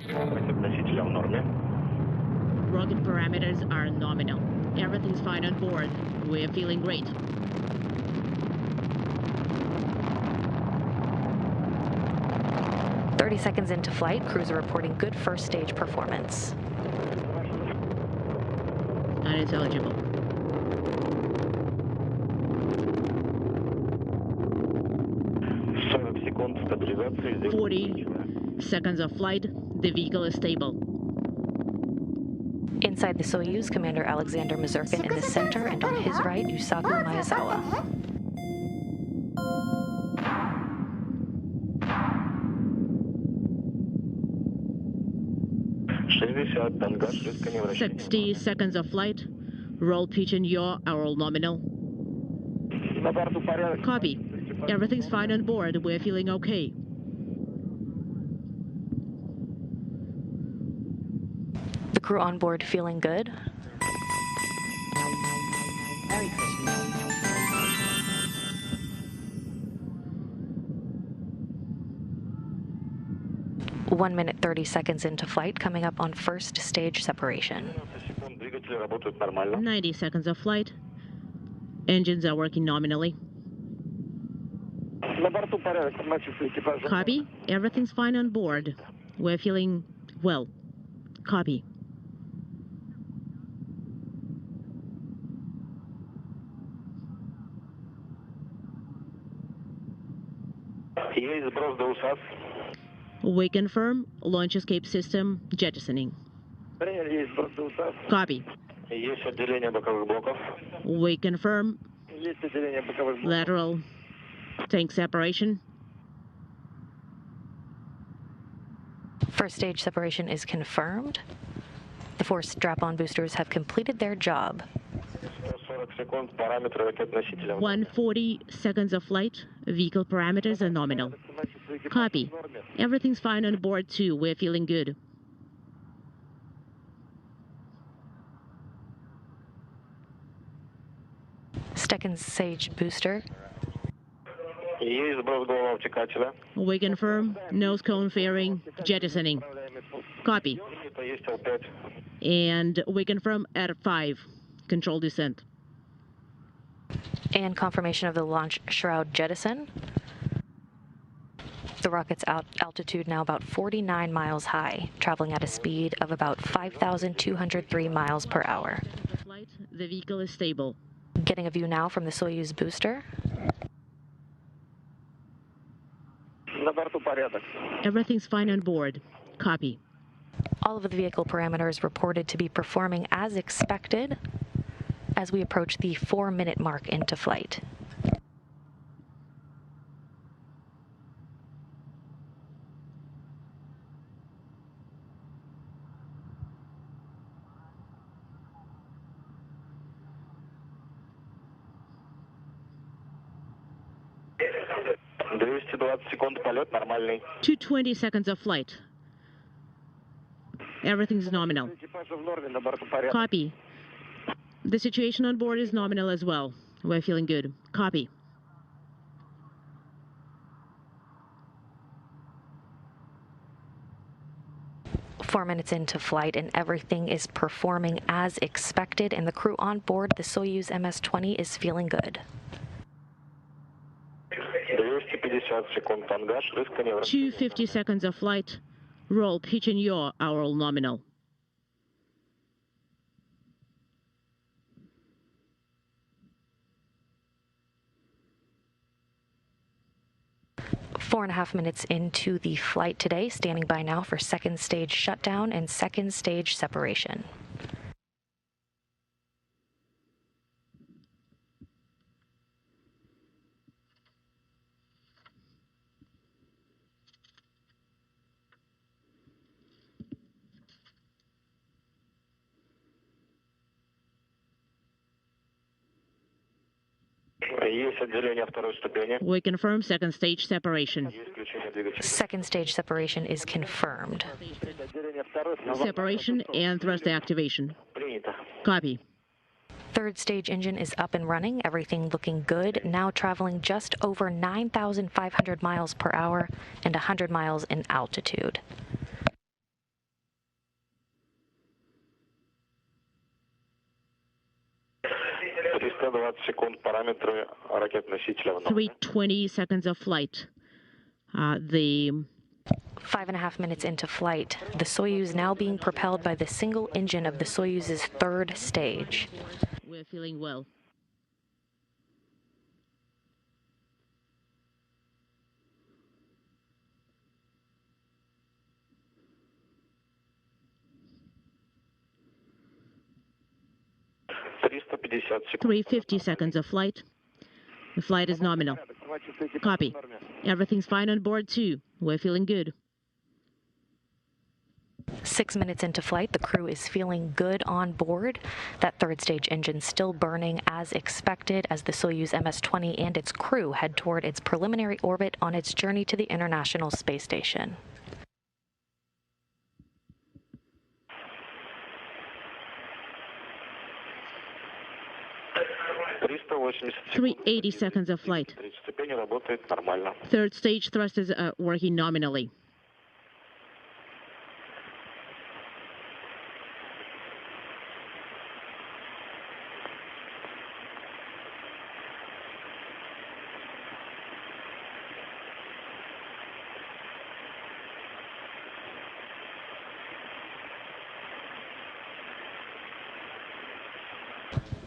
Носителя в норме. Rocket parameters are nominal. Everything's fine on board. We're feeling great. Seconds into flight, crews are reporting good first stage performance. Unintelligible. Секунд стабилизации. 40 seconds of flight. The vehicle is stable. Inside the Soyuz, Commander Alexander Mazurkin in the center, and on his right, Yusaku Maezawa. Шестьдесят. 60 seconds of flight. Roll, pitch, and yaw, our nominal. Copy. Everything's fine on board. We're feeling okay. The crew on board feeling good. Merry Christmas. One minute, 30 seconds into flight, coming up on first stage separation. 90 seconds of flight. Engines are working nominally. Copy. Everything's fine on board. We're feeling well. Copy. Есть сброс до УСАС. We confirm launch escape system jettisoning. Есть сброс до УСАС. Copy. Есть отделение боковых блоков. We confirm Есть отделение боковых блоков. lateral tank separation. First stage separation is confirmed. The 4 strap-on boosters have completed their job. 140 секунд. Параметры ракет носителя. 140 seconds of flight. Vehicle parameters are nominal. Copy. Everything's fine on board too. We're feeling good. Second stage booster. Есть сброс головообтекателя. We confirm nose cone fairing jettisoning. Copy. Есть Л5. And we confirm at 5 control descent. And confirmation of the launch shroud jettison. The rocket's altitude now about 49 miles high, traveling at a speed of about 5,203 miles per hour. The vehicle is stable. Getting a view now from the Soyuz booster. На борту порядок. Everything's fine on board. Copy. All of the vehicle parameters reported to be performing as expected as we approach the 4-minute mark into flight. Секунд полет нормальный. 220 seconds of flight. Everything's nominal. Экипажа в норме, на борту порядок. Copy. The situation on board is nominal as well. We're feeling good. Copy. Four minutes into flight, and everything is performing as expected, and the crew on board the Soyuz MS-20 is feeling good. 250 секунд тангаж, рыска не 250 seconds of flight. Roll, pitch, and yaw, our nominal. Four and a half minutes into the flight today, standing by now for second stage shutdown and second stage separation. Есть отделение второй ступени. We confirm second stage separation. Есть включение двигателя. Second stage separation is confirmed. Отделение второй. Separation and thrust activation. Принято. Copy. Third stage engine is up and running, everything looking good, now traveling just over 9,500 miles per hour and 100 miles in altitude. 320 секунд, параметры ракет-носителя в норме. 320 seconds of flight. The 5.5 minutes into flight, the Soyuz now being propelled by the single engine of the Soyuz's third stage. We're feeling well. Секунд. 350 seconds of flight. The flight is nominal. Copy. Everything's fine on board too. We're feeling good. 6 minutes into flight, the crew is feeling good on board. That third stage engine still burning as expected as the Soyuz MS-20 and its crew head toward its preliminary orbit on its journey to the International Space Station. Three 80 seconds of flight. Third stage thrusters are working nominally.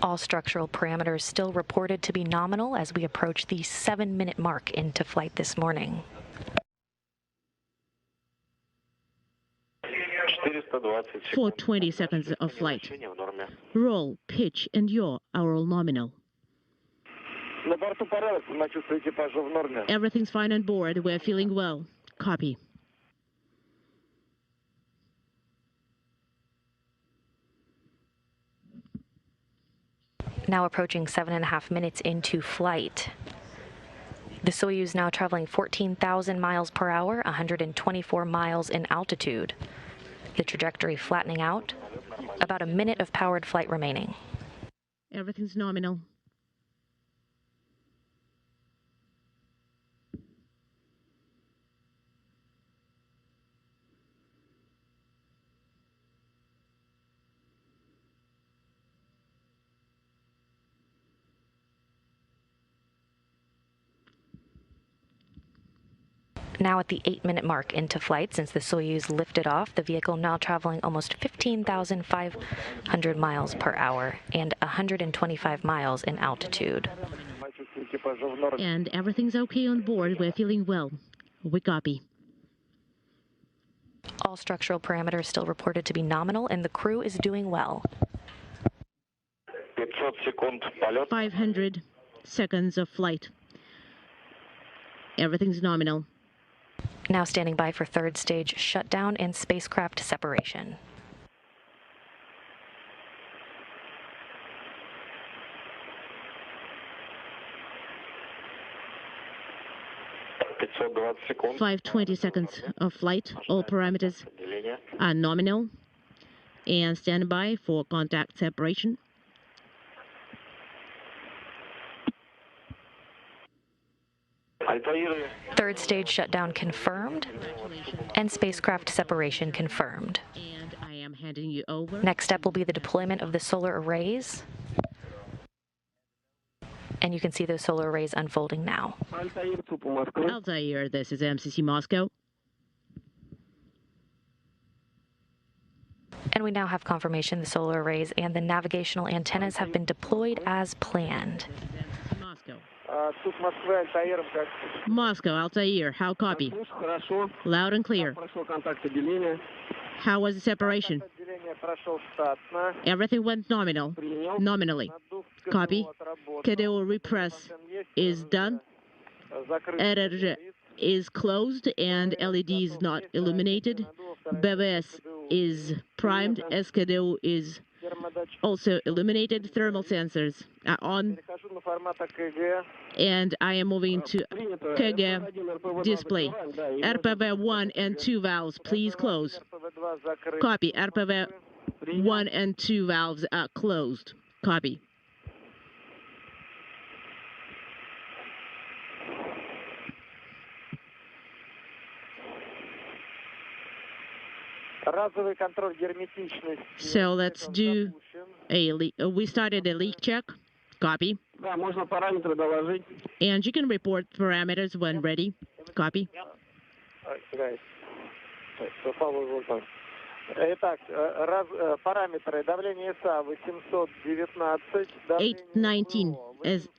All structural parameters still reported to be nominal as we approach the 7-minute mark into flight this morning. 420 seconds of flight. Roll, pitch, and yaw are all nominal. Everything's fine on board. We're feeling well. Copy. Now approaching 7.5 minutes into flight. The Soyuz now traveling 14,000 miles per hour, 124 miles in altitude. The trajectory flattening out. About a minute of powered flight remaining. Everything's nominal. Now at the 8-minute mark into flight since the Soyuz lifted off, the vehicle now traveling almost 15,500 miles per hour and 125 miles in altitude. And everything's okay on board. We're feeling well. We copy. All structural parameters still reported to be nominal, and the crew is doing well. 500 seconds of flight. Everything's nominal. Now standing by for third stage shutdown and spacecraft separation. Секунд. 520 seconds of flight. All parameters are nominal. And stand by for contact separation. Third stage shutdown confirmed, and spacecraft separation confirmed. And I am handing you over. Next step will be the deployment of the solar arrays. And you can see those solar arrays unfolding now. Altair, this is MCC Moscow. And we now have confirmation the solar arrays and the navigational antennas have been deployed as planned. Moscow. Moscow, Altair, how copy? Loud and clear. How was the separation? Everything went nominally. Copy. KDO repress is done. Editor is closed and LED is not illuminated. BVS is primed. SKDO is also illuminated. Thermal sensors are on. And I am moving to KG display. RPV 1 and 2 valves, please close. Copy. RPV 1 and 2 valves are closed. Copy. So let's do we started a leak check. Copy. Да, можно параметры доложить. And you can report parameters when ready. Copy. Guys, so follow the Итак, параметры давление СА 819, 819 is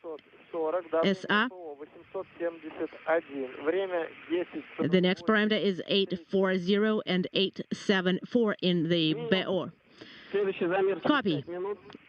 840, SA. 871. Время 10. The next parameter is 840 and 874 in the BO. Следующий замер через Copy. 5 минут.